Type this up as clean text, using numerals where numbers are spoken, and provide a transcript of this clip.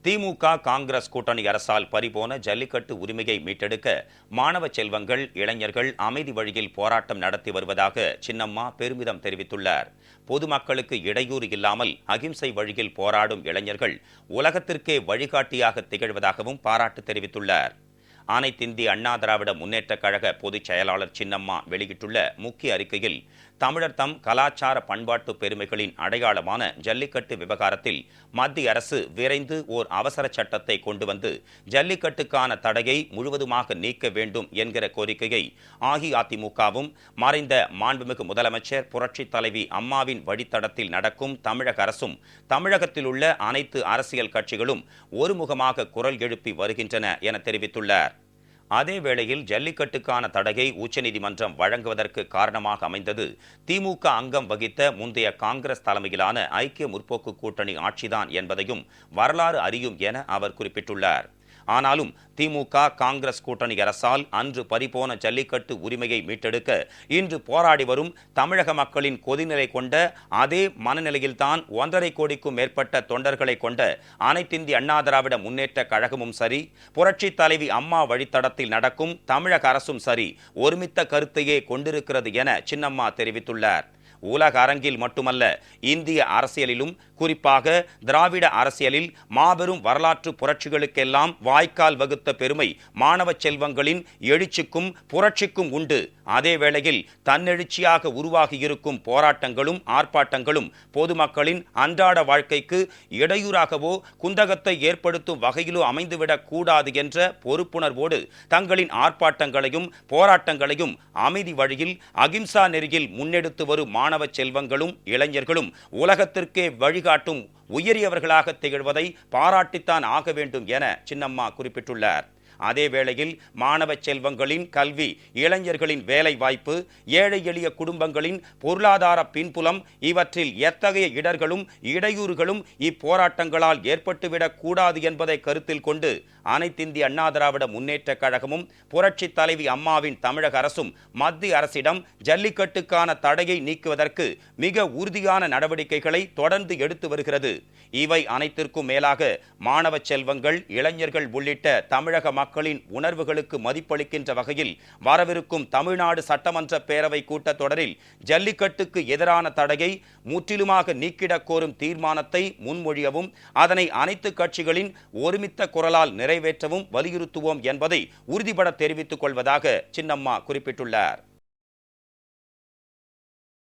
திமுக காங்கிரஸ் கூட்டணி அரசால் பறிபோன ஜல்லிக்கட்டு உரிமையை மீட்டெடுக்க மாணவ செல்வங்கள், இளைஞர்கள் அமைதி வழியில் போராட்டம் நடத்தி வருவதாக சின்னம்மா பெருமிதம் தெரிவித்துள்ளார். பொதுமக்களுக்கு இடையூறு இல்லாமல் அகிம்சை வழியில் போராடும் இளைஞர்கள் உலகத்திற்கே வழிகாட்டியாக திகழ்வதாகவும் பாராட்டு தெரிவித்துள்ளார். அனைத்திந்திய அண்ணா திராவிட முன்னேற்றக் கழக பொதுச் செயலாளர் சின்னம்மா வெளியிட்டுள்ள முக்கிய அறிக்கையில், தமிழர் தம் கலாச்சார பண்பாட்டு பெருமைகளின் அடையாளமான ஜல்லிக்கட்டு விவகாரத்தில் மத்திய அரசு விரைந்து ஓர் அவசர சட்டத்தை கொண்டு வந்து ஜல்லிக்கட்டுக்கான தடையை முழுவதுமாக நீக்க வேண்டும் என்கிற கோரிக்கையை அஇஅதிமுகவும் மறைந்த மாண்புமிகு முதலமைச்சர் புரட்சித் தலைவி அம்மாவின் வழித்தடத்தில் நடக்கும் தமிழக அரசும் தமிழகத்தில் உள்ள அனைத்து அரசியல் கட்சிகளும் ஒருமுகமாக குரல் எழுப்பி வருகின்றன என தெரிவித்துள்ளார். அதேவேளையில் ஜல்லிக்கட்டுக்கான தடையை உச்சநீதிமன்றம் வழங்குவதற்கு காரணமாக அமைந்தது திமுக அங்கம் வகித்த முந்தைய காங்கிரஸ் தலைமையிலான ஐக்கிய முற்போக்கு கூட்டணி ஆட்சிதான் என்பதையும் வரலாறு அறியும் என அவர் குறிப்பிட்டுள்ளார். ஆனாலும் திமுக காங்கிரஸ் கூட்டணி அரசால் அன்று பறிபோன ஜல்லிக்கட்டு உரிமையை மீட்டெடுக்க இன்று போராடி வரும் தமிழக மக்களின் கொதிநிலை கொண்ட அதே மனநிலையில்தான் 1.5 கோடிக்கும் மேற்பட்ட தொண்டர்களை கொண்ட அனைத்திந்திய அண்ணா திராவிட முன்னேற்ற கழகமும் சரி, புரட்சி தலைவி அம்மா வழித்தடத்தில் நடக்கும் தமிழக அரசும் சரி ஒருமித்த கருத்தையே கொண்டிருக்கிறது என சின்னம்மா தெரிவித்துள்ளார். உலக அரங்கில் மட்டுமல்ல, இந்திய அரசியலிலும் குறிப்பாக திராவிட அரசியலில் மாபெரும் வரலாற்று புரட்சிகளுக்கெல்லாம் வாய்க்கால் வகுத்த பெருமை மாணவ செல்வங்களின் எழுச்சிக்கும் புரட்சிக்கும் உண்டு. அதே வேளையில் தன்னெழுச்சியாக உருவாகியிருக்கும் போராட்டங்களும் ஆர்ப்பாட்டங்களும் பொதுமக்களின் அன்றாட வாழ்க்கைக்கு இடையூறாகவோ குந்தகத்தை ஏற்படுத்தும் வகையிலோ அமைந்துவிடக் கூடாது என்ற பொறுப்புணர்வோடு தங்களின் ஆர்ப்பாட்டங்களையும் போராட்டங்களையும் அமைதி வழியில் அகிம்சா நெறியில் முன்னெடுத்து வரும் மாணவ செல்வங்களும் இளைஞர்களும் உலகத்திற்கே வழிகாட்டும் உயரியவர்களாக திகழ்வதை பாராட்டித்தான் ஆக வேண்டும் என சின்னம்மா குறிப்பிட்டுள்ளார். அதே வேளையில் மாணவ செல்வங்களின் கல்வி, இளைஞர்களின் வேலை வாய்ப்பு, ஏழை எளிய குடும்பங்களின் பொருளாதார பின்புலம் இவற்றில் எத்தகைய இடர்களும் இடையூறுகளும் இப்போராட்டங்களால் ஏற்பட்டுவிடக் கூடாது என்பதை கருத்தில் கொண்டு அனைத்திந்திய அண்ணா திராவிட முன்னேற்றக் கழகமும் புரட்சி தலைவி அம்மாவின் தமிழக அரசும் மத்திய அரசிடம் ஜல்லிக்கட்டுக்கான தடையை நீக்குவதற்கு மிக உறுதியான நடவடிக்கைகளை தொடர்ந்து எடுத்து வருகிறது. இவை அனைத்திற்கும் மேலாக மாணவ செல்வங்கள், இளைஞர்கள் உள்ளிட்ட தமிழக மக்களின் உணர்வுகளுக்கு மதிப்பளிக்கின்ற வகையில் வரவிருக்கும் தமிழ்நாடு சட்டமன்ற பேரவை கூட்டத்தொடரில் ஜல்லிக்கட்டுக்கு எதிரான தடையை முற்றிலுமாக நீக்கிடக் கோரும் தீர்மானத்தை முன்மொழியவும் அதனை அனைத்து கட்சிகளின் ஒருமித்த குரலால் நிறைவேற்றவும் வலியுறுத்துவோம் என்பதை உறுதிபட தெரிவித்துக் கொள்வதாக சின்னம்மா குறிப்பிட்டுள்ளார்.